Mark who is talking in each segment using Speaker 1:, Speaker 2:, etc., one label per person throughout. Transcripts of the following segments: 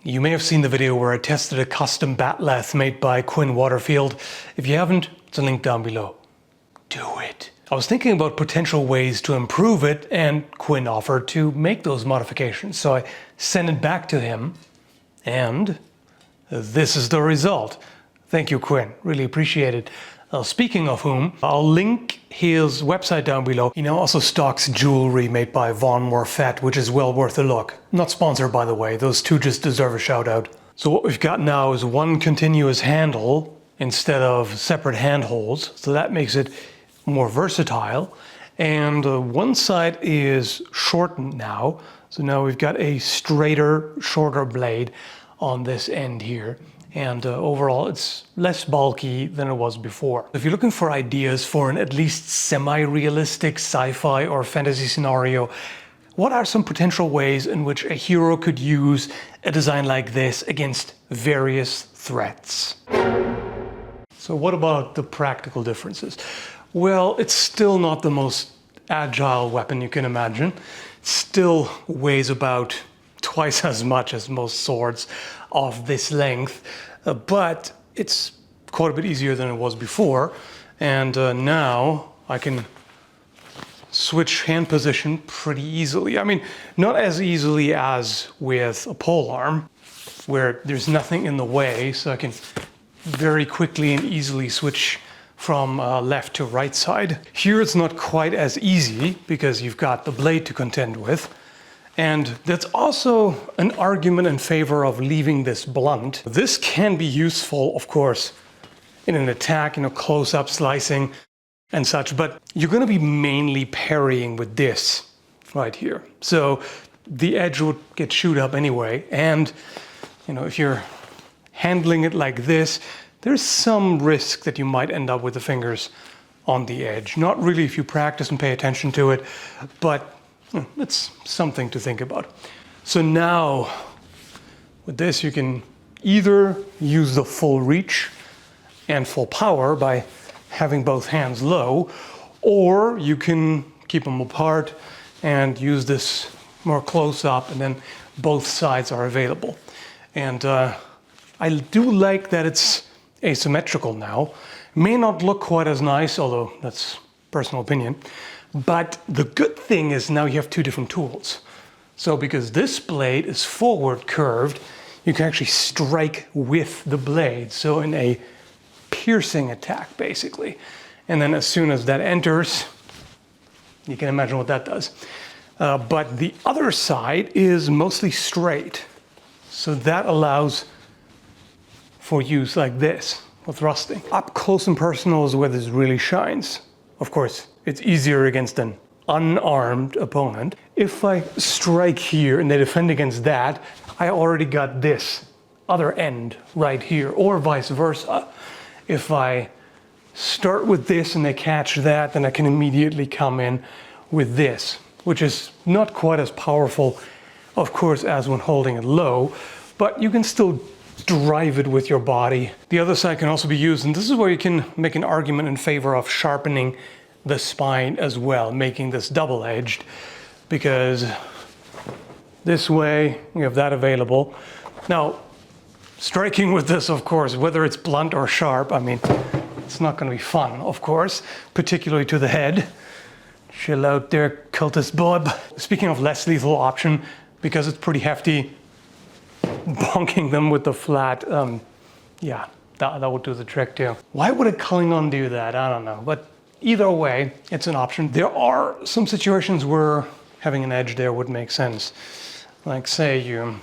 Speaker 1: You may have seen the video where I tested a custom bat lathe made by Quinn Waterfield. If you haven't, it's a link down below. Do it. I was thinking about potential ways to improve it, and Quinn offered to make those modifications. So I sent it back to him, and this is the result. Thank you, Quinn. Really appreciate it. Speaking of whom, I'll link his website down below. He now also stocks jewelry made by Vaughn Morphett, which is well worth a look. Not sponsored, by the way. Those two just deserve a shout out. So what we've got now is one continuous handle instead of separate handholds. So that makes it more versatile. And one side is shortened now. So now we've got a straighter, shorter blade on this end here. And overall, it's less bulky than it was before. If you're looking for ideas for an at least semi-realistic sci-fi or fantasy scenario, what are some potential ways in which a hero could use a design like this against various threats? So what about the practical differences? Well, it's still not the most agile weapon you can imagine. It still weighs about twice as much as most swords of this length, but it's quite a bit easier than it was before. And now I can switch hand position pretty easily. I mean, not as easily as with a polearm, where there's nothing in the way, so I can very quickly and easily switch from left to right side. Here it's not quite as easy because you've got the blade to contend with. And that's also an argument in favor of leaving this blunt. This can be useful, of course, in an attack, close-up slicing and such, but you're going to be mainly parrying with this right here. So the edge would get chewed up anyway. And, if you're handling it like this, there's some risk that you might end up with the fingers on the edge. Not really if you practice and pay attention to it, but it's something to think about. So now, with this, you can either use the full reach and full power by having both hands low, or you can keep them apart and use this more close up, and then both sides are available. And I do like that it's asymmetrical now. May not look quite as nice, although that's personal opinion. But the good thing is now you have two different tools. So because this blade is forward curved, you can actually strike with the blade. So in a piercing attack, basically. And then as soon as that enters, you can imagine what that does. But the other side is mostly straight. So that allows for use like this, for thrusting. Up close and personal is where this really shines. Of course, it's easier against an unarmed opponent. If I strike here and they defend against that, I already got this other end right here, or vice versa. If I start with this and they catch that, then I can immediately come in with this, which is not quite as powerful, of course, as when holding it low, but you can still drive it with your body. The other side can also be used, and this is where you can make an argument in favor of sharpening the spine as well, making this double-edged, because this way you have that available. Now, striking with this, of course, whether it's blunt or sharp, I mean, it's not going to be fun, of course, particularly to the head. Chill out there, cultist Bob. Speaking of less lethal option, because it's pretty hefty, bonking them with the flat, yeah, that would do the trick too. Why would a Klingon do that? I don't know, but either way, it's an option. There are some situations where having an edge there would make sense. Like say you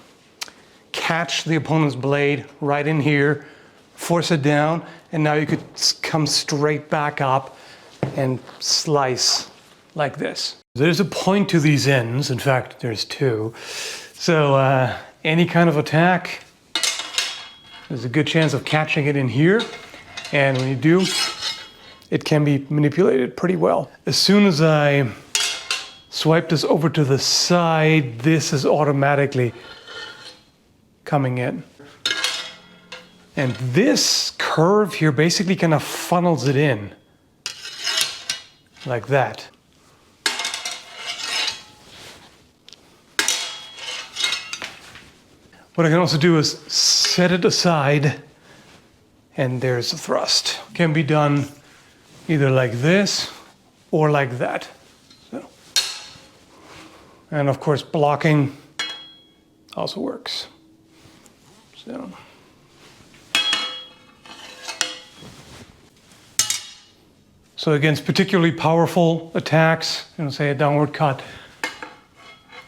Speaker 1: catch the opponent's blade right in here, force it down, and now you could come straight back up and slice like this. There's a point to these ends. In fact, there's two. So any kind of attack, there's a good chance of catching it in here. And when you do, it can be manipulated pretty well. As soon as I swipe this over to the side, this is automatically coming in. And this curve here basically kind of funnels it in like that. What I can also do is set it aside, and there's the thrust. Can be done either like this or like that. So. And of course, blocking also works. So. So against particularly powerful attacks, say a downward cut,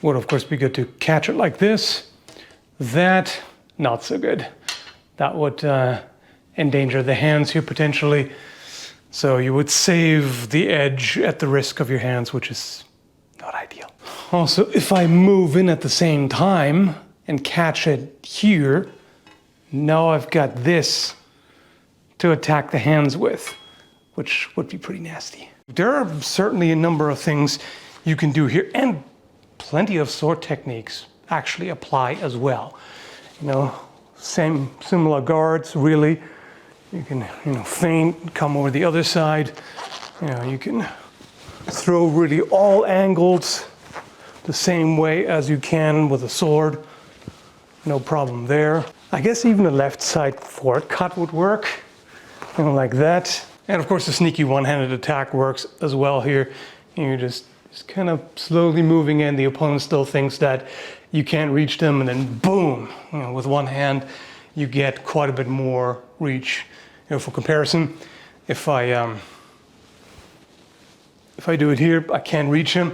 Speaker 1: would of course be good to catch it like this. That, not so good. That would endanger the hands here potentially. So you would save the edge at the risk of your hands, which is not ideal. Also, if I move in at the same time and catch it here, now I've got this to attack the hands with, which would be pretty nasty. There are certainly a number of things you can do here, and plenty of sword techniques actually apply as well. Similar guards, really. You can, feint, come over the other side. You can throw really all angles the same way as you can with a sword. No problem there. I guess even a left side forward cut would work, like that. And of course the sneaky one-handed attack works as well here. You're just kind of slowly moving in. The opponent still thinks that you can't reach them, and then boom, with one hand you get quite a bit more reach. For comparison, if I do it here, I can't reach him,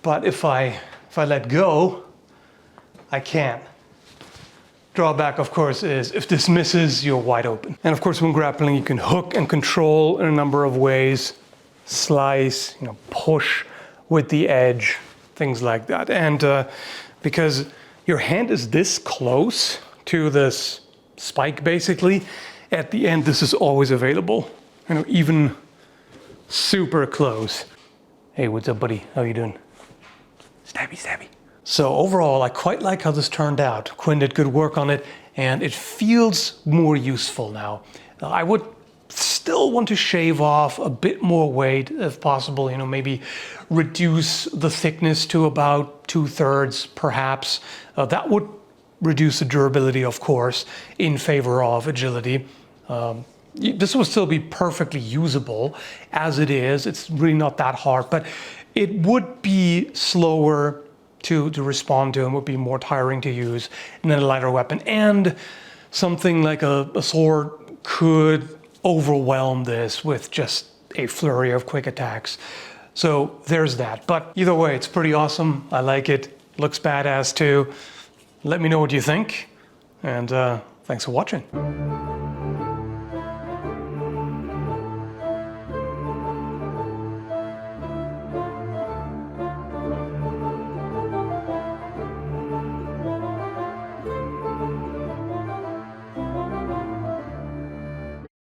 Speaker 1: but if I let go, I can. Drawback, of course, is if this misses, you're wide open. And of course, when grappling, you can hook and control in a number of ways. Slice, push with the edge, things like that. And because your hand is this close to this spike, basically, at the end, this is always available. Even super close. Hey, what's up, buddy? How you doing? Stabby, stabby. So overall, I quite like how this turned out. Quinn did good work on it, and it feels more useful now. I would still want to shave off a bit more weight if possible, maybe reduce the thickness to about 2/3 perhaps. That would reduce the durability, of course, in favor of agility. This will still be perfectly usable as it is. It's really not that hard, but it would be slower to respond to and would be more tiring to use than a lighter weapon. And something like a sword could overwhelm this with just a flurry of quick attacks. So there's that. But either way, it's pretty awesome. I like it. Looks badass too. Let me know what you think. And thanks for watching.